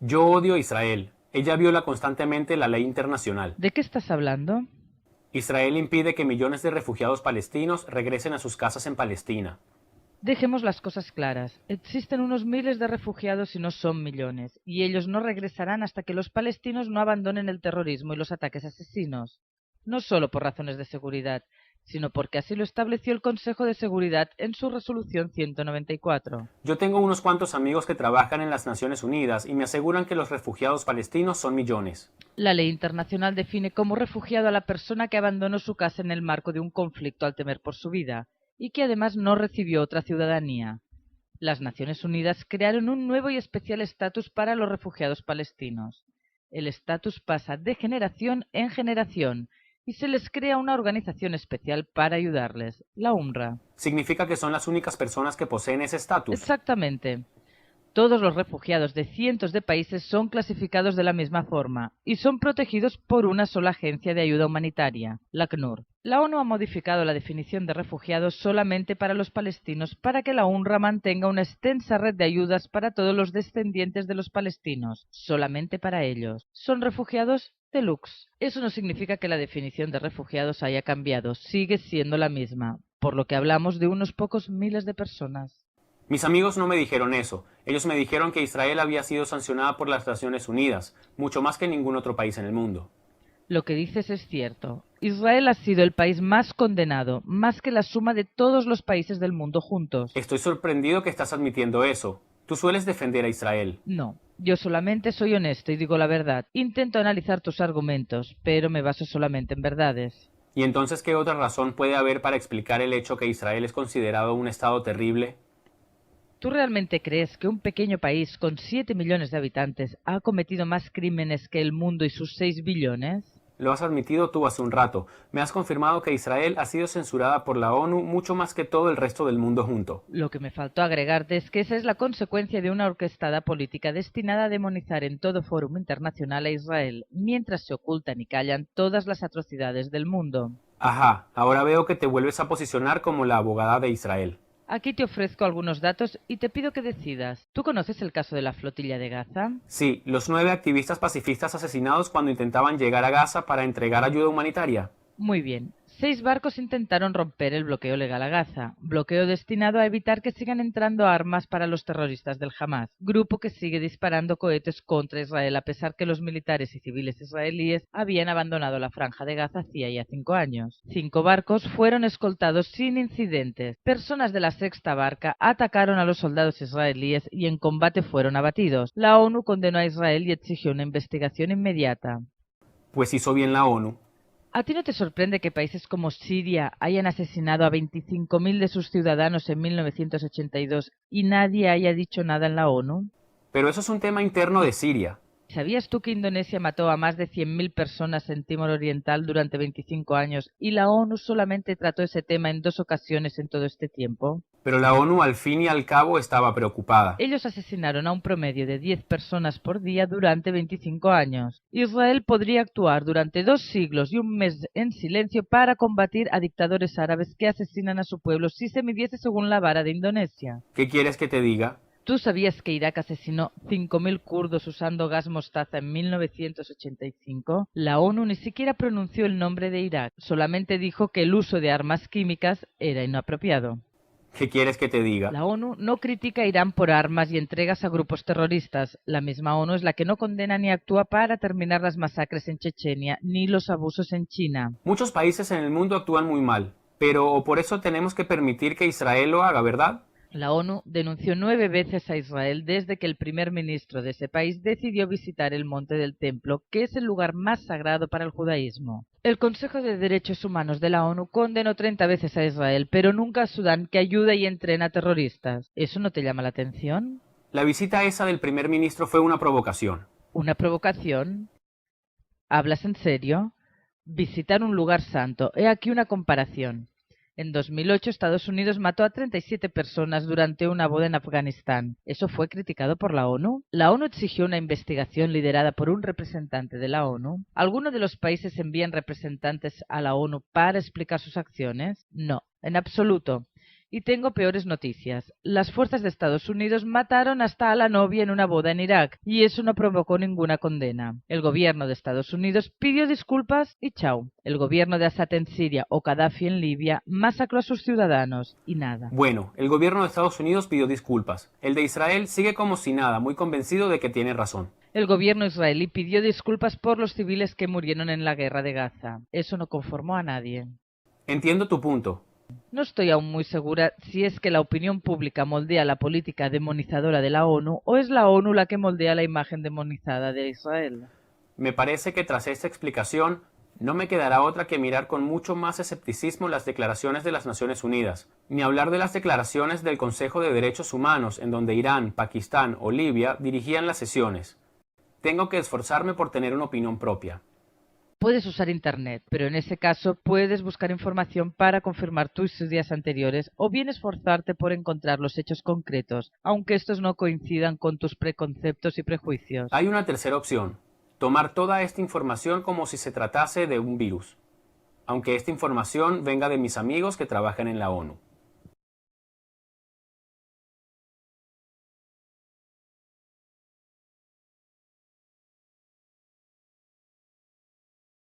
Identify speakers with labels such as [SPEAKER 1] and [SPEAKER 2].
[SPEAKER 1] Yo odio a Israel. Ella viola constantemente la ley internacional.
[SPEAKER 2] ¿De qué estás hablando?
[SPEAKER 1] Israel impide que millones de refugiados palestinos regresen a sus casas en Palestina.
[SPEAKER 2] Dejemos las cosas claras. Existen unos miles de refugiados y no son millones, y ellos no regresarán hasta que los palestinos no abandonen el terrorismo y los ataques asesinos. No solo por razones de seguridad, sino porque así lo estableció el Consejo de Seguridad en su resolución 194.
[SPEAKER 1] Yo tengo unos cuantos amigos que trabajan en las Naciones Unidas y me aseguran que los refugiados palestinos son millones.
[SPEAKER 2] La ley internacional define como refugiado a la persona que abandonó su casa en el marco de un conflicto al temer por su vida, y que además no recibió otra ciudadanía. Las Naciones Unidas crearon un nuevo y especial estatus para los refugiados palestinos. El estatus pasa de generación en generación y se les crea una organización especial para ayudarles, la UNRWA.
[SPEAKER 1] ¿Significa que son las únicas personas que poseen ese estatus?
[SPEAKER 2] Exactamente. Todos los refugiados de cientos de países son clasificados de la misma forma y son protegidos por una sola agencia de ayuda humanitaria, la ACNUR. La ONU ha modificado la definición de refugiados solamente para los palestinos para que la UNRWA mantenga una extensa red de ayudas para todos los descendientes de los palestinos, solamente para ellos. Son refugiados deluxe. Eso no significa que la definición de refugiados haya cambiado, sigue siendo la misma, por lo que hablamos de unos pocos miles de personas.
[SPEAKER 1] Mis amigos no me dijeron eso. Ellos me dijeron que Israel había sido sancionada por las Naciones Unidas, mucho más que ningún otro país en el mundo.
[SPEAKER 2] Lo que dices es cierto. Israel ha sido el país más condenado, más que la suma de todos los países del mundo juntos.
[SPEAKER 1] Estoy sorprendido que estás admitiendo eso. Tú sueles defender a Israel.
[SPEAKER 2] No, yo solamente soy honesto y digo la verdad. Intento analizar tus argumentos, pero me baso solamente en verdades.
[SPEAKER 1] ¿Y entonces qué otra razón puede haber para explicar el hecho que Israel es considerado un estado terrible?
[SPEAKER 2] ¿Tú realmente crees que un pequeño país con 7 millones de habitantes ha cometido más crímenes que el mundo y sus 6 billones?
[SPEAKER 1] Lo has admitido tú hace un rato. Me has confirmado que Israel ha sido censurada por la ONU mucho más que todo el resto del mundo junto.
[SPEAKER 2] Lo que me faltó agregarte es que esa es la consecuencia de una orquestada política destinada a demonizar en todo foro internacional a Israel, mientras se ocultan y callan todas las atrocidades del mundo.
[SPEAKER 1] Ajá, ahora veo que te vuelves a posicionar como la abogada de Israel.
[SPEAKER 2] Aquí te ofrezco algunos datos y te pido que decidas. ¿Tú conoces el caso de la flotilla de Gaza?
[SPEAKER 1] Sí, los 9 activistas pacifistas asesinados cuando intentaban llegar a Gaza para entregar ayuda humanitaria.
[SPEAKER 2] Muy bien. 6 barcos intentaron romper el bloqueo legal a Gaza, bloqueo destinado a evitar que sigan entrando armas para los terroristas del Hamas, grupo que sigue disparando cohetes contra Israel a pesar que los militares y civiles israelíes habían abandonado la franja de Gaza hacía ya 5 años. 5 barcos fueron escoltados sin incidentes. Personas de la sexta barca atacaron a los soldados israelíes y en combate fueron abatidos. La ONU condenó a Israel y exigió una investigación inmediata.
[SPEAKER 1] Pues hizo bien la ONU.
[SPEAKER 2] ¿A ti no te sorprende que países como Siria hayan asesinado a 25.000 de sus ciudadanos en 1982 y nadie haya dicho nada en la ONU?
[SPEAKER 1] Pero eso es un tema interno de Siria.
[SPEAKER 2] ¿Sabías tú que Indonesia mató a más de 100.000 personas en Timor Oriental durante 25 años y la ONU solamente trató ese tema en 2 ocasiones en todo este tiempo?
[SPEAKER 1] Pero la ONU al fin y al cabo estaba preocupada.
[SPEAKER 2] Ellos asesinaron a un promedio de 10 personas por día durante 25 años. Israel podría actuar durante 2 siglos y un mes en silencio para combatir a dictadores árabes que asesinan a su pueblo si se midiese según la vara de Indonesia.
[SPEAKER 1] ¿Qué quieres que te diga?
[SPEAKER 2] ¿Tú sabías que Irak asesinó 5.000 kurdos usando gas mostaza en 1985? La ONU ni siquiera pronunció el nombre de Irak, solamente dijo que el uso de armas químicas era inapropiado.
[SPEAKER 1] ¿Qué quieres que te diga?
[SPEAKER 2] La ONU no critica a Irán por armas y entregas a grupos terroristas. La misma ONU es la que no condena ni actúa para terminar las masacres en Chechenia ni los abusos en China.
[SPEAKER 1] Muchos países en el mundo actúan muy mal, pero por eso tenemos que permitir que Israel lo haga, ¿verdad?
[SPEAKER 2] La ONU denunció 9 veces a Israel desde que el primer ministro de ese país decidió visitar el Monte del Templo, que es el lugar más sagrado para el judaísmo. El Consejo de Derechos Humanos de la ONU condenó 30 veces a Israel, pero nunca a Sudán, que ayuda y entrena a terroristas. ¿Eso no te llama la atención?
[SPEAKER 1] La visita esa del primer ministro fue una provocación.
[SPEAKER 2] ¿Una provocación? ¿Hablas en serio? Visitar un lugar santo. He aquí una comparación. En 2008, Estados Unidos mató a 37 personas durante una boda en Afganistán. ¿Eso fue criticado por la ONU? La ONU exigió una investigación liderada por un representante de la ONU. ¿Alguno de los países envían representantes a la ONU para explicar sus acciones? No, en absoluto. Y tengo peores noticias. Las fuerzas de Estados Unidos mataron hasta a la novia en una boda en Irak, y eso no provocó ninguna condena. El gobierno de Estados Unidos pidió disculpas y chao. El gobierno de Assad en Siria o Gaddafi en Libia masacró a sus ciudadanos y nada.
[SPEAKER 1] Bueno, el gobierno de Estados Unidos pidió disculpas. El de Israel sigue como si nada, muy convencido de que tiene razón.
[SPEAKER 2] El gobierno israelí pidió disculpas por los civiles que murieron en la guerra de Gaza. Eso no conformó a nadie.
[SPEAKER 1] Entiendo tu punto.
[SPEAKER 2] No estoy aún muy segura si es que la opinión pública moldea la política demonizadora de la ONU o es la ONU la que moldea la imagen demonizada de Israel.
[SPEAKER 1] Me parece que tras esta explicación, no me quedará otra que mirar con mucho más escepticismo las declaraciones de las Naciones Unidas, ni hablar de las declaraciones del Consejo de Derechos Humanos en donde Irán, Pakistán o Libia dirigían las sesiones. Tengo que esforzarme por tener una opinión propia.
[SPEAKER 2] Puedes usar Internet, pero en ese caso puedes buscar información para confirmar tus ideas anteriores o bien esforzarte por encontrar los hechos concretos, aunque estos no coincidan con tus preconceptos y prejuicios.
[SPEAKER 1] Hay una tercera opción, tomar toda esta información como si se tratase de un virus, aunque esta información venga de mis amigos que trabajan en la ONU.